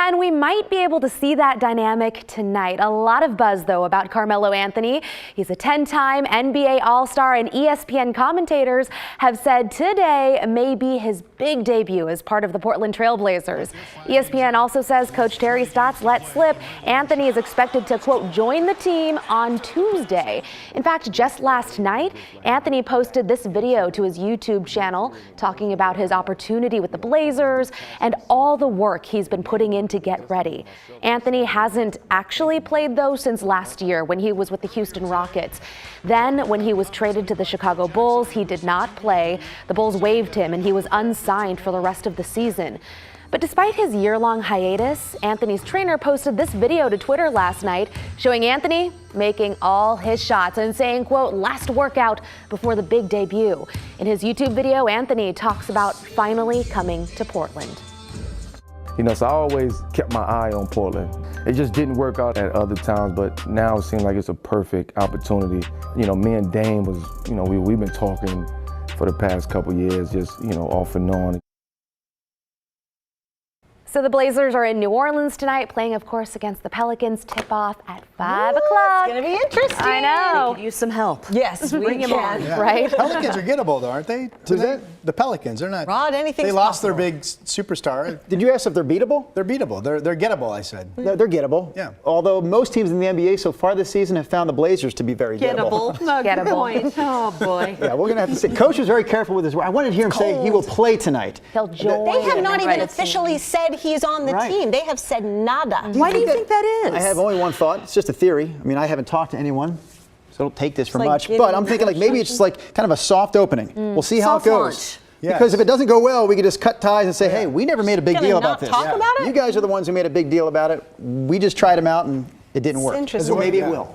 Yeah, and we might be able to see that dynamic tonight. A lot of buzz, though, about Carmelo Anthony. He's a 10-time NBA All-Star, and ESPN commentators have said today may be his big debut as part of the Portland Trail Blazers. ESPN also says Coach Terry Stotts let slip Anthony is expected to, quote, join the team on Tuesday. In fact, just last night, Anthony posted this video to his YouTube channel talking about his opportunity with the Blazers and all the work he's been putting in to get ready. Anthony hasn't actually played, though, since last year when he was with the Houston Rockets. Then, when he was traded to the Chicago Bulls, he did not play. The Bulls waived him, and he was unsigned for the rest of the season. But despite his year-long hiatus, Anthony's trainer posted this video to Twitter last night showing Anthony making all his shots and saying, quote, last workout before the big debut. In his YouTube video, Anthony talks about finally coming to Portland. You know, so I always kept my eye on Portland. It just didn't work out at other times, but now it seems like it's a perfect opportunity. You know, me and Dame was, you know, we've been talking for the past couple years, just, you know, off and on. So the Blazers are in New Orleans tonight, playing, of course, against the Pelicans. Tip-off at 5 o'clock. It's going to be interesting. I know. We could use some help. Yes, bring him on, Yeah. right? Pelicans are gettable, though, aren't they? Who's that? The Pelicans. They're not. Rod, anything's They lost possible. their big superstar. Did you ask if they're beatable? They're beatable. They're gettable, I said. They're gettable. Yeah. Although most teams in the NBA so far this season have found the Blazers to be very gettable. Gettable. Good point. Oh, boy. Yeah, we're going to have to see. Coach was very careful with his word. I wanted to hear him say he will play tonight. He'll join. They have not even Right. officially said he's on the Right. team. They have said nada. Why do you think that is? I have only one thought. It's just a theory. I mean, I haven't talked to anyone, so don't take this for like much. getting But I'm thinking like maybe it's just like kind of a soft opening. We'll see how Soft it goes. launch. Yes. Because if it doesn't go well, we can just cut ties and say, hey, we never made a big Gonna deal not about this. talk about it? You guys are the ones who made a big deal about it. We just tried them out and it didn't It's work. interesting. So maybe Yeah. it will.